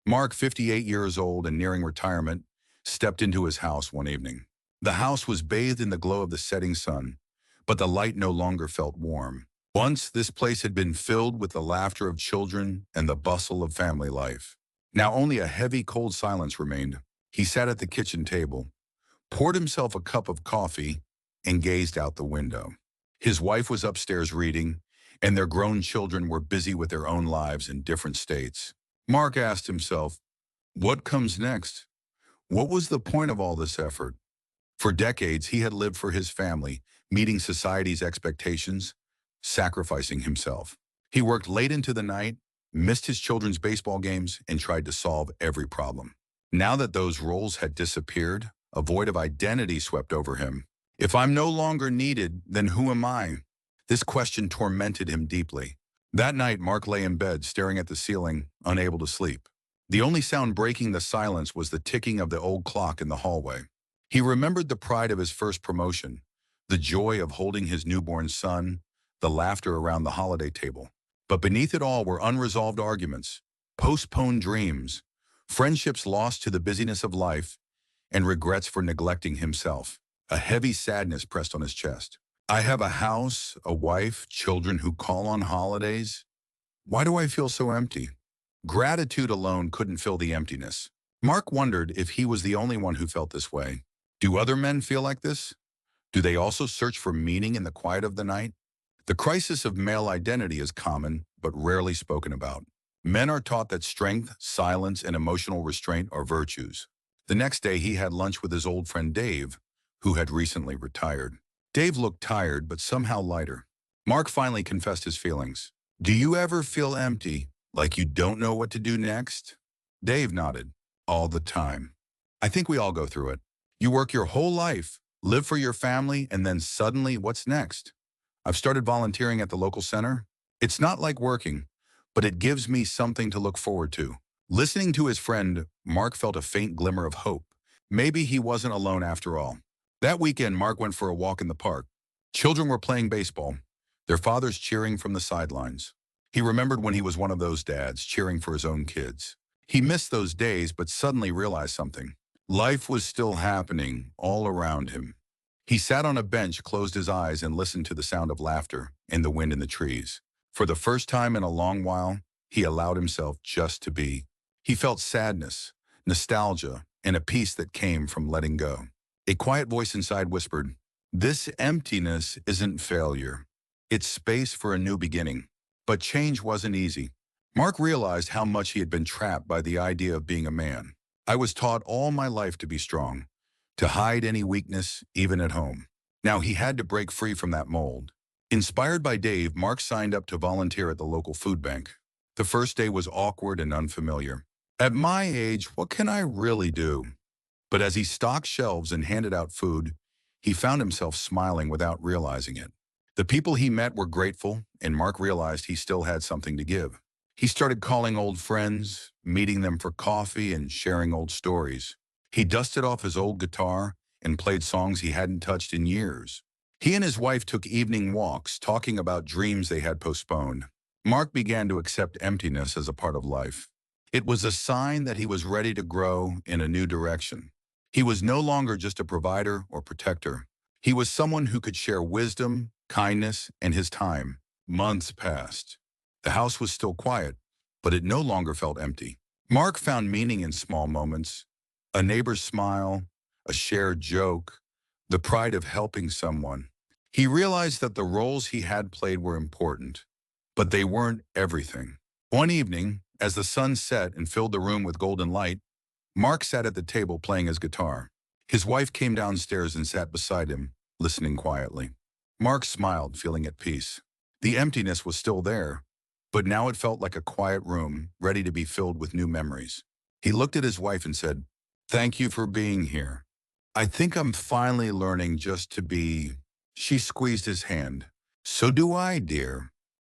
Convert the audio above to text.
Mark, 58 years old and nearing retirement, stepped into his house one evening. The house was bathed in the glow of the setting sun, but the light no longer felt warm. Once, this place had been filled with the laughter of children and the bustle of family life. Now only a heavy, cold silence remained. He sat at the kitchen table, poured himself a cup of coffee, and gazed out the window. His wife was upstairs reading, and their grown children were busy with their own lives in different states. Mark asked himself, what comes next? What was the point of all this effort? For decades, he had lived for his family, meeting society's expectations, sacrificing himself. He worked late into the night, missed his children's baseball games, and tried to solve every problem. Now that those roles had disappeared, a void of identity swept over him. If I'm no longer needed, then who am I? This question tormented him deeply. That night, Mark lay in bed, staring at the ceiling, unable to sleep. The only sound breaking the silence was the ticking of the old clock in the hallway. He remembered the pride of his first promotion, the joy of holding his newborn son, the laughter around the holiday table. But beneath it all were unresolved arguments, postponed dreams, friendships lost to the busyness of life, and regrets for neglecting himself. A heavy sadness pressed on his chest. I have a house, a wife, children who call on holidays. Why do I feel so empty? Gratitude alone couldn't fill the emptiness. Mark wondered if he was the only one who felt this way. Do other men feel like this? Do they also search for meaning in the quiet of the night? The crisis of male identity is common, but rarely spoken about. Men are taught that strength, silence, and emotional restraint are virtues. The next day, he had lunch with his old friend Dave, who had recently retired. Dave looked tired, but somehow lighter. Mark finally confessed his feelings. Do you ever feel empty, like you don't know what to do next? Dave nodded. All the time. I think we all go through it. You work your whole life, live for your family, and then suddenly, what's next? I've started volunteering at the local center. It's not like working, but it gives me something to look forward to. Listening to his friend, Mark felt a faint glimmer of hope. Maybe he wasn't alone after all. That weekend, Mark went for a walk in the park. Children were playing baseball, their fathers cheering from the sidelines. He remembered when he was one of those dads, cheering for his own kids. He missed those days, but suddenly realized something. Life was still happening all around him. He sat on a bench, closed his eyes, and listened to the sound of laughter and the wind in the trees. For the first time in a long while, he allowed himself just to be. He felt sadness, nostalgia, and a peace that came from letting go. A quiet voice inside whispered, "This emptiness isn't failure. It's space for a new beginning." But change wasn't easy. Mark realized how much he had been trapped by the idea of being a man. I was taught all my life to be strong, to hide any weakness, even at home. Now he had to break free from that mold. Inspired by Dave, Mark signed up to volunteer at the local food bank. The first day was awkward and unfamiliar. At my age, what can I really do? But as he stocked shelves and handed out food, he found himself smiling without realizing it. The people he met were grateful, and Mark realized he still had something to give. He started calling old friends, meeting them for coffee, and sharing old stories. He dusted off his old guitar and played songs he hadn't touched in years. He and his wife took evening walks, talking about dreams they had postponed. Mark began to accept emptiness as a part of life. It was a sign that he was ready to grow in a new direction. He was no longer just a provider or protector. He was someone who could share wisdom, kindness, and his time. Months passed. The house was still quiet, but it no longer felt empty. Mark found meaning in small moments, a neighbor's smile, a shared joke, the pride of helping someone. He realized that the roles he had played were important, but they weren't everything. One evening, as the sun set and filled the room with golden light, Mark sat at the table playing his guitar. His wife came downstairs and sat beside him, listening quietly. Mark smiled, feeling at peace. The emptiness was still there, but now it felt like a quiet room, ready to be filled with new memories. He looked at his wife and said, "Thank you for being here. I think I'm finally learning just to be." She squeezed his hand. "So do I, dear."